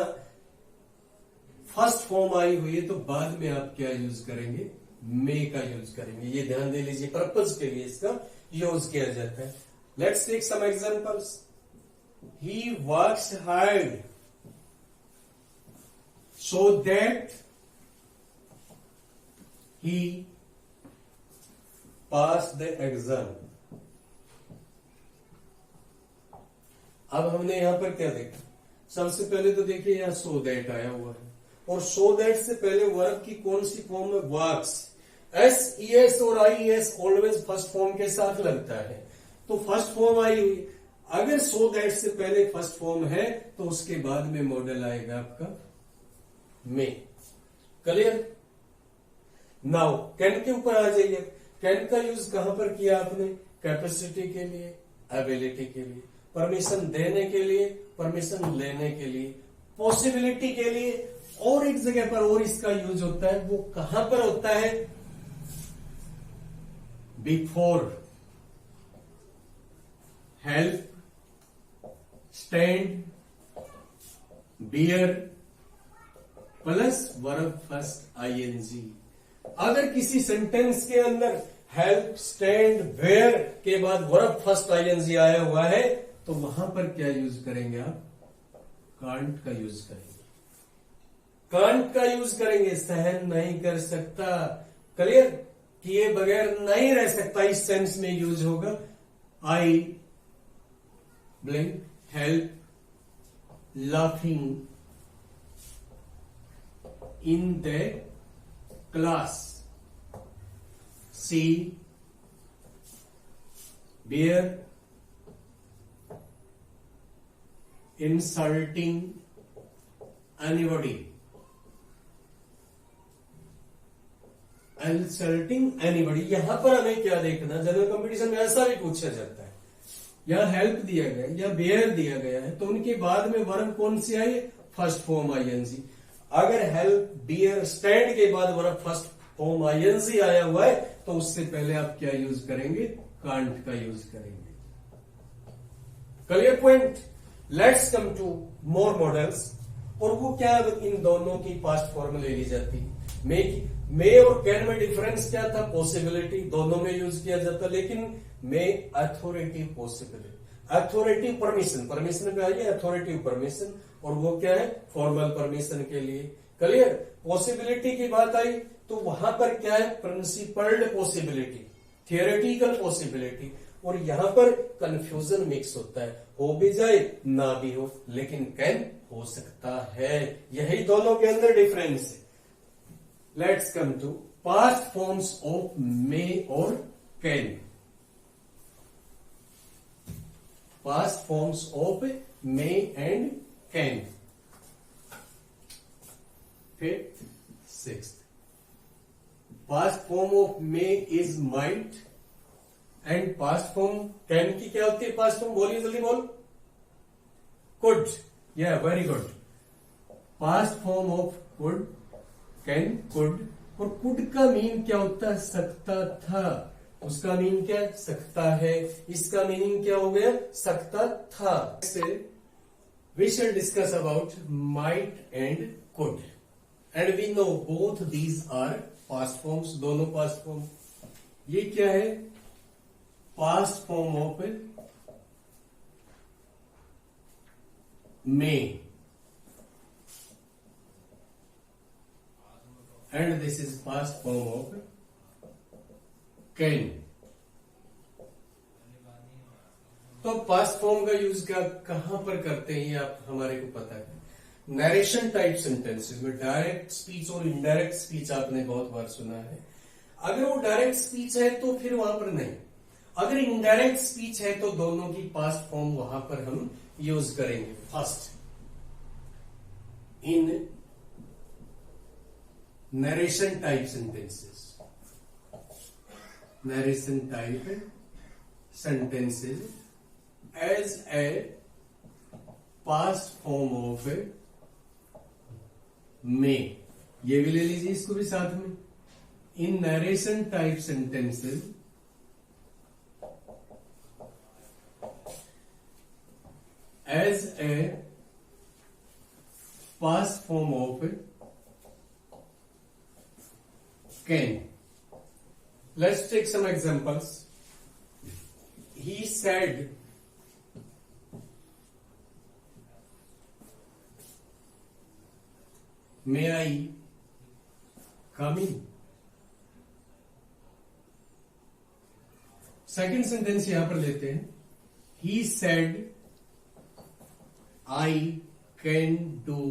फर्स्ट फॉर्म आई हुई है तो बाद में आप क्या यूज करेंगे, मे का यूज करेंगे। ये ध्यान दे लीजिए, पर्पज के लिए इसका यूज किया जाता है। Let's take some examples. He works hard so that he pass the exam. अब हमने यहां पर क्या देखा, सबसे पहले तो देखिए यहां सो दैट आया हुआ है, और सो दैट से पहले वर्ब की कौन सी फॉर्म है, वर्क्स। एस ई एस और I S always first form के साथ लगता है, तो फर्स्ट फॉर्म आई हुई। अगर सो दैट से पहले फर्स्ट फॉर्म है तो उसके बाद में मॉडल आएगा आपका मे। क्लियर। नाउ कैन के ऊपर आ जाइए। कैन का यूज कहां पर किया आपने, कैपेसिटी के लिए, एबिलिटी के लिए, परमिशन देने के लिए, परमिशन लेने के लिए, पॉसिबिलिटी के लिए, और एक जगह पर और इसका यूज होता है, वो कहां पर होता है, before, help, stand, bear plus verb first ING. अगर किसी सेंटेंस के अंदर हेल्प, स्टैंड, वेयर के बाद वर्ब फर्स्ट आईएनजी आया हुआ है तो वहां पर क्या यूज करेंगे आप, कांट का यूज करेंगे। कांट का यूज करेंगे, सहन नहीं कर सकता, क्लियर, किए बगैर नहीं रह सकता, इस सेंस में यूज होगा। I blink, help, laughing in the class, see, bear, insulting anybody, insulting anybody. यहां पर हमें क्या देखना, जनरल कंपटीशन में ऐसा भी पूछा जाता है, या हेल्प दिया गया या बेयर दिया गया है तो उनके बाद में वर्ब कौन सी आई, फर्स्ट फॉर्म आईएनजी। अगर हेल्प, बियर, स्टैंड के बाद वर्ब फर्स्ट फॉर्म आईएनजी आया हुआ है तो उससे पहले आप क्या यूज करेंगे, कांट का यूज करेंगे। Clear point. Let's come to more models. और वो क्या, इन दोनों की पास्ट फॉर्म ले ली जाती है। मे और कैन में डिफरेंस क्या था, पॉसिबिलिटी, दोनों में यूज किया जाता, लेकिन may authority possibility, authority permission, permission पे आइए, अथॉरिटी परमिशन, और वो क्या है, फॉर्मल परमिशन के लिए। क्लियर। पॉसिबिलिटी की बात आई तो वहां पर क्या है, प्रिंसिपल्ड पॉसिबिलिटी, थियोरेटिकल पॉसिबिलिटी, और यहां पर कंफ्यूजन मिक्स होता है, हो भी जाए ना भी हो, लेकिन कैन हो सकता है। यही दोनों के अंदर डिफरेंस है। Let's come to past forms of may और can. Past forms of may and can. Fifth, sixth. Past form of may is might, and past form can की क्या होती है, पास्ट फॉर्म बोलिए जल्दी बोल, कुड। या very good. Past form of could, can, could, और कुड का मीन क्या होता है, सकता था, उसका मीन क्या है, सकता है, इसका मीनिंग क्या हो गया, सकता था। We shall discuss about might and could, and we know both these are past forms, दोनों पास्ट फॉर्म। ये क्या है, past form of may, and this is past form of can. तो पास्ट फॉर्म का यूज कहां पर करते हैं ये आप हमारे को पता है। नरेशन टाइप सेंटेंसेस में डायरेक्ट स्पीच और इनडायरेक्ट स्पीच आपने बहुत बार सुना है। अगर वो डायरेक्ट स्पीच है तो फिर वहां पर नहीं, अगर इनडायरेक्ट स्पीच है तो दोनों की पास्ट फॉर्म वहां पर हम यूज करेंगे। First, in narration type sentences, narration type sentences as a past form of may, ये भी ले लीजिए इसको भी साथ में। In narration type sentences as a past form of can. Let's take some examples. He said, may I come in? Second sentence यहां पर लेते हैं। He said, I can do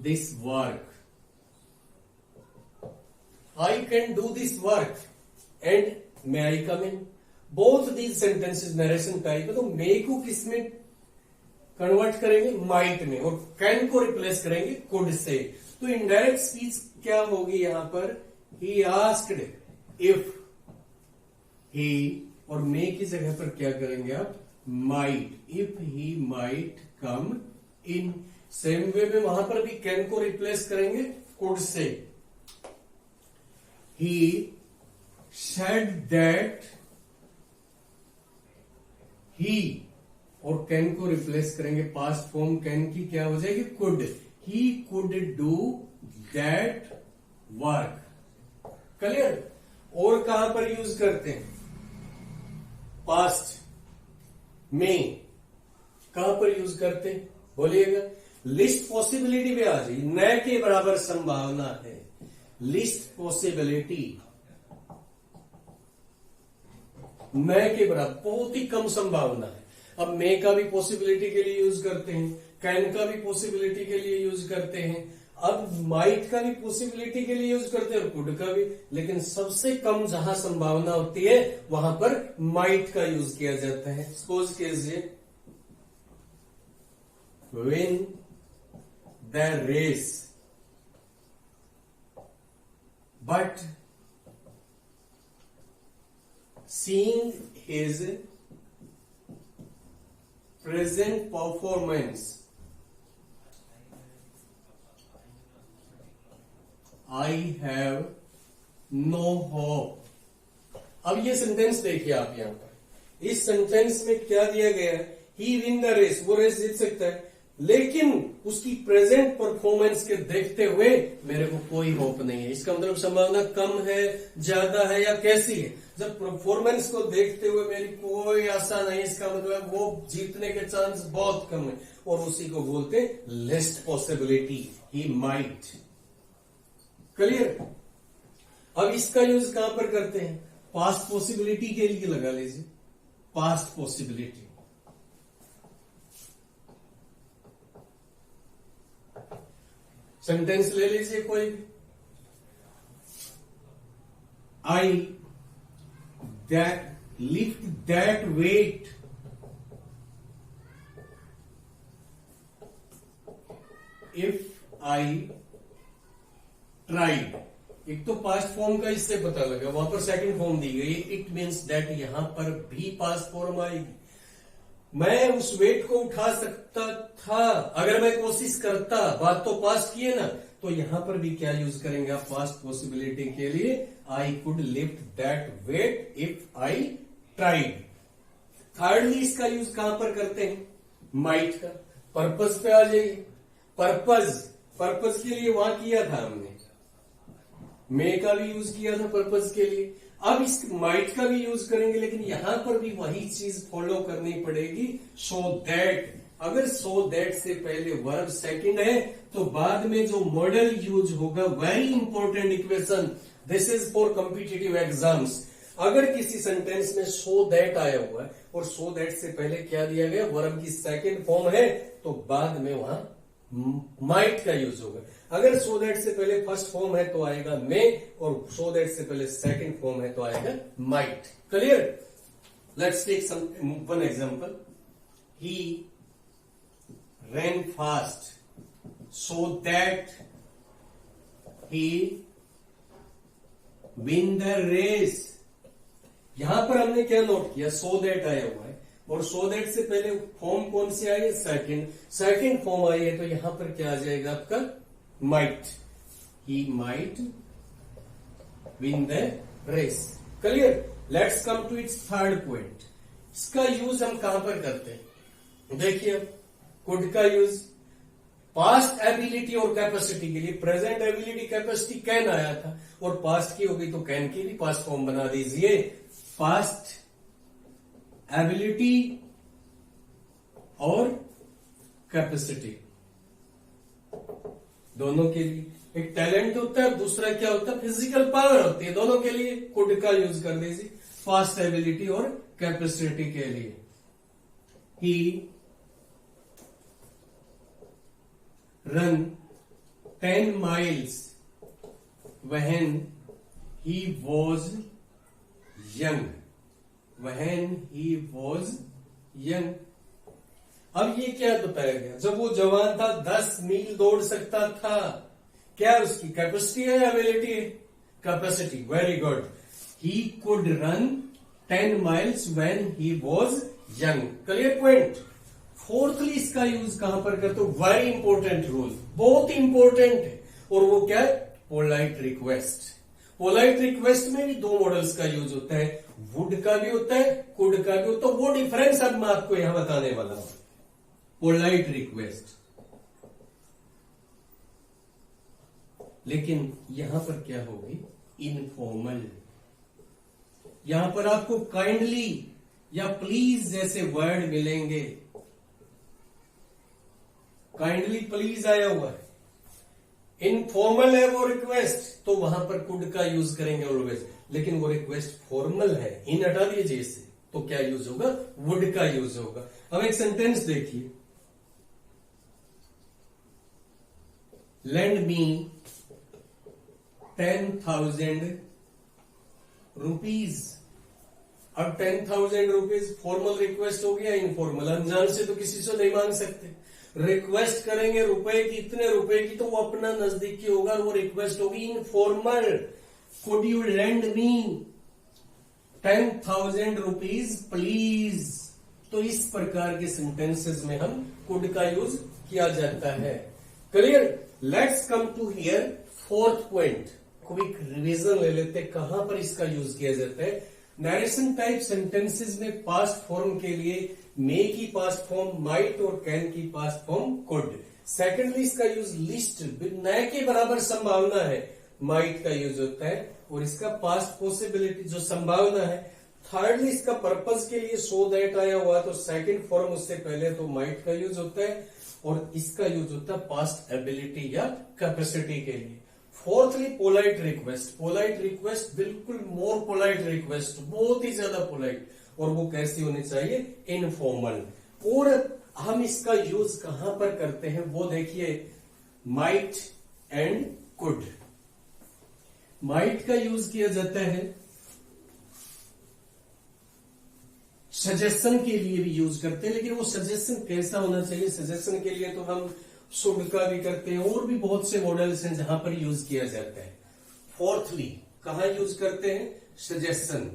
this work. I can do this work and may I come in? Both these sentences narration type है, तो मे को किस में convert करेंगे? माइट में, और कैन को रिप्लेस करेंगे कुड से। तो इनडायरेक्ट स्पीच क्या होगी यहां पर? ही आस्क्ड इफ ही, और मे की जगह पर क्या करेंगे आप? Might, if he might come in. Same way में वहां पर भी कैन को रिप्लेस करेंगे could say. He said that, ही और कैन को रिप्लेस करेंगे, पास्ट फॉर्म कैन की क्या हो जाएगी? Could. He could do that work. Clear? और कहां पर यूज करते हैं? पास्ट में कहां पर यूज करते हैं बोलिएगा? लिस्ट पॉसिबिलिटी पे आ जाइए। न के बराबर संभावना है, लिस्ट पॉसिबिलिटी न के बराबर, बहुत ही कम संभावना है। अब मे का भी पॉसिबिलिटी के लिए यूज करते हैं, कैन का भी पॉसिबिलिटी के लिए यूज करते हैं, अब माइट का भी पॉसिबिलिटी के लिए यूज करते हैं और कुड का भी। लेकिन सबसे कम जहां संभावना होती है वहां पर माइट का यूज किया जाता है। सपोज कीजिए, win the race but seeing his present performance, I have no hope. अब ये सेंटेंस देखिए आप यहां पर, इस सेंटेंस में क्या दिया गया है? ही विन द रेस, वो रेस जीत सकता है, लेकिन उसकी प्रेजेंट परफॉर्मेंस के देखते हुए मेरे को कोई होप नहीं है। इसका मतलब संभावना कम है, ज्यादा है, या कैसी है? जब परफॉर्मेंस को देखते हुए मेरी कोई आशा नहीं, इसका मतलब वो जीतने के चांस बहुत कम है, और उसी को बोलते हैं लेस्ट पॉसिबिलिटी, ही माइट। क्लियर? अब इसका यूज कहां पर करते हैं? पास्ट पॉसिबिलिटी के लिए लगा लीजिए, पास्ट पॉसिबिलिटी। सेंटेंस ले लीजिए कोई भी। I that lift that weight if I tried. एक तो पास्ट फॉर्म का इससे पता लगा, वहां पर सेकंड फॉर्म दी गई, इट मीन्स दैट यहां पर भी पास्ट फॉर्म आएगी। मैं उस वेट को उठा सकता था अगर मैं कोशिश करता, बात तो पास्ट की है ना, तो यहां पर भी क्या यूज करेंगे आप पास्ट पॉसिबिलिटी के लिए? I could lift that weight if I tried. Thirdly इसका यूज कहां पर करते हैं? माइट का। पर्पज पे आ जाइए। पर्पज के लिए वहां किया था हमने, मे का भी यूज किया था पर्पज के लिए। अब इस माइट का भी यूज करेंगे, लेकिन यहां पर भी वही चीज फॉलो करनी पड़ेगी। सो दैट अगर सो दैट से पहले वर्ब सेकंड है तो बाद में जो मॉडल यूज होगा, very important equation, this is for competitive exams. अगर किसी सेंटेंस में सो दैट आया हुआ है और सो दैट से पहले क्या दिया गया, वर्ब की सेकंड फॉर्म है, तो बाद में वहां माइट का यूज होगा। अगर सो दैट से पहले फर्स्ट फॉर्म है तो आएगा मे, और सो दैट से पहले सेकंड फॉर्म है तो आएगा might. Clear? Let's take some one example. He ran fast so that he win the race। यहां पर हमने क्या नोट किया, सो दैट आया हुआ है और सो दैट से पहले फॉर्म कौन सी आई है, सेकंड फॉर्म आई है, तो यहां पर क्या आ जाएगा आपका, might. He might win the race. Clear? Let's come to its third point. इसका यूज हम कहां पर करते हैं, देखिए कुड का यूज पास्ट एबिलिटी और कैपेसिटी के लिए। प्रेजेंट एबिलिटी कैपेसिटी कैन आया था और पास्ट की हो गई तो कैन की भी पास्ट फॉर्म बना दीजिए, पास्ट एबिलिटी और कैपेसिटी दोनों के लिए। एक टैलेंट होता है, दूसरा क्या होता है, फिजिकल पावर होती है। दोनों के लिए कुड का यूज कर दीजिए, पास्ट एबिलिटी और कैपेसिटी के लिए। ही run 10 miles when he was young। when he was young। अब ये क्या बताया गया, जब वो जवान था 10 मील दौड़ सकता था। क्या उसकी कैपेसिटी है, एबिलिटी है, capacity. Very good. He could run 10 miles when he was young। Clear point. Fourthly इसका यूज कहां पर करते हो, वेरी इंपॉर्टेंट रूल, बहुत इंपॉर्टेंट है, और वो क्या है, पोलाइट रिक्वेस्ट। पोलाइट रिक्वेस्ट में भी दो मॉडल्स का यूज होता है, वुड का भी होता है, कुड का भी होता है। वो डिफरेंस अब मैं आपको यहां बताने वाला हूं। पोलाइट रिक्वेस्ट, लेकिन यहां पर क्या होगी, इनफॉर्मल। यहां पर आपको काइंडली या प्लीज जैसे वर्ड मिलेंगे। काइंडली प्लीज आया हुआ है, इनफॉर्मल है वो रिक्वेस्ट, तो वहां पर कुड का यूज करेंगे ऑलवेज। लेकिन वो रिक्वेस्ट फॉर्मल है, इन हटा दीजिए इससे, तो क्या यूज होगा, वुड का यूज होगा। अब एक सेंटेंस देखिए, लेंड मी 10,000 रुपीज। अब 10,000 रुपीज फॉर्मल रिक्वेस्ट हो गया, इनफॉर्मल। अनजान से तो किसी से नहीं मांग सकते। रिक्वेस्ट करेंगे रुपए की, इतने रुपए की, तो वो अपना नजदीकी होगा और वो रिक्वेस्ट होगी informal. Could you lend me 10,000 rupees please. तो इस प्रकार के सेंटेंसेस में हम कुड का यूज किया जाता है। Clear? Let's come to here fourth point. Quick revision ले लेते, कहां पर इसका यूज किया जाता है। नरेशन टाइप सेंटेंसेस में पास्ट फॉर्म के लिए मे की पास्ट फॉर्म माइट और कैन की पास्ट फॉर्म कुड। सेकेंडली इसका यूज लिस्ट, न के बराबर संभावना है, माइट का यूज होता है, और इसका पास्ट पॉसिबिलिटी जो संभावना है। थर्डली इसका पर्पज के लिए सो दैट आया हुआ, तो सेकंड फॉर्म उससे पहले तो माइट का यूज होता है, और इसका यूज होता है पास्ट एबिलिटी या कैपेसिटी के लिए। Fourthly polite request. Polite request बिल्कुल मोर पोलाइट रिक्वेस्ट, बहुत ही ज्यादा पोलाइट, और वो कैसी होनी चाहिए, इनफॉर्मल। और हम इसका यूज कहां पर करते हैं वो देखिए, माइट एंड कुड। माइट का यूज किया जाता है सजेशन के लिए भी यूज करते हैं, लेकिन वो सजेशन कैसा होना चाहिए, सजेशन के लिए तो हम शुड का भी करते हैं, और भी बहुत से मॉडल्स हैं जहां पर यूज किया जाता है। फोर्थली कहां यूज करते हैं, सजेशन।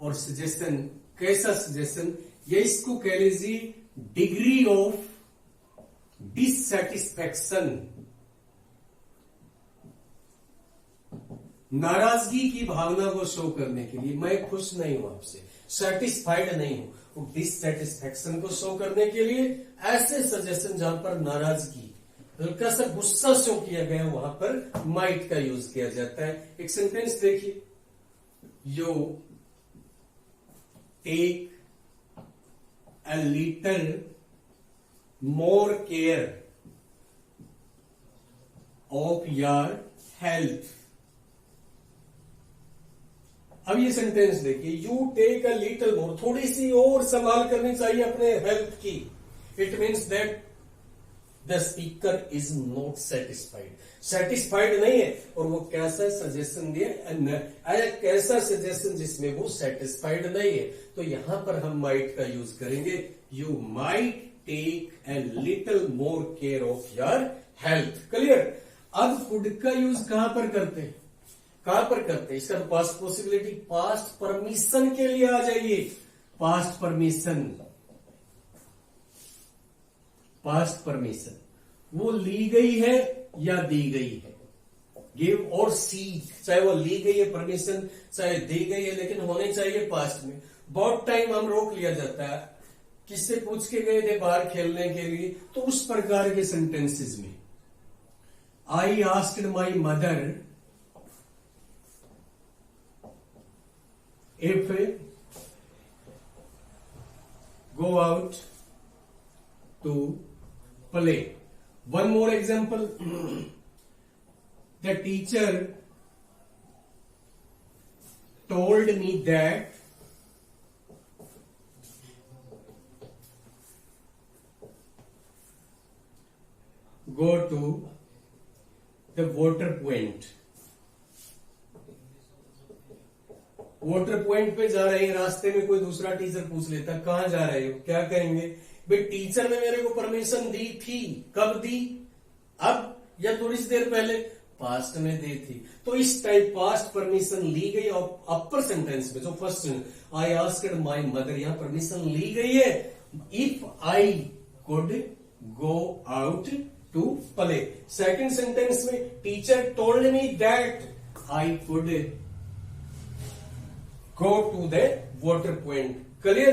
और सजेशन कैसा सजेशन, ये इसको कह लीजिए डिग्री ऑफ डिससेटिस्फैक्शन, नाराजगी की भावना को शो करने के लिए। मैं खुश नहीं हूं आपसे, सेटिस्फाइड नहीं हूं, डिससेटिस्फैक्शन को शो करने के लिए ऐसे सजेशन जहां पर नाराजगी, हल्का सा गुस्सा शो किया गया, वहां पर माइट का यूज किया जाता है। एक सेंटेंस देखिए, you take a little more care of your health. अब ये सेंटेंस देखिए, you take a little more, थोड़ी सी और संभाल करनी चाहिए अपने हेल्थ की. It means that the speaker is not satisfied, satisfied नहीं है. और वो कैसा सजेशन दिए, कैसा सजेशन जिसमें वो सेटिस्फाइड नहीं है. तो यहां पर हम माइट का यूज करेंगे. You might take a little more care of your health. Clear. अब कुड का यूज कहां पर करते हैं, कहां पर करते हैं? इसका तो पास्ट पॉसिबिलिटी, पास्ट परमिशन के लिए आ जाइए. पास्ट परमिशन, पास्ट परमिशन वो ली गई है या दी गई है. गिव और सीक, चाहे वो ली गई है परमिशन, चाहे दी गई है, लेकिन होने चाहिए पास्ट में. बहुत टाइम हम रोक लिया जाता है, किससे पूछ के गए थे बाहर खेलने के लिए, तो उस प्रकार के सेंटेंसेस में I asked my mother if go out to play. One more example. The teacher told me that go to the water point. Water point पे जा रहे हैं, रास्ते में कोई दूसरा टीचर पूछ लेता कहां जा रहे हो, क्या कहेंगे? भाई टीचर ने मेरे को परमिशन दी थी. कब दी? अब या थोड़ी सी देर पहले? पास्ट में दी थी. तो इस टाइप पास्ट परमिशन ली गई. और अपर सेंटेंस में जो first I asked my mother, यहां परमिशन ली गई है. If I could go out to play. Second sentence में teacher told me that I could go to the water point. Clear?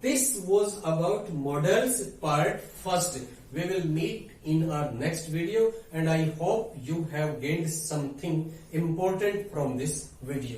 This was about modals part first. We will meet in our next video, and I hope you have gained something important from this video.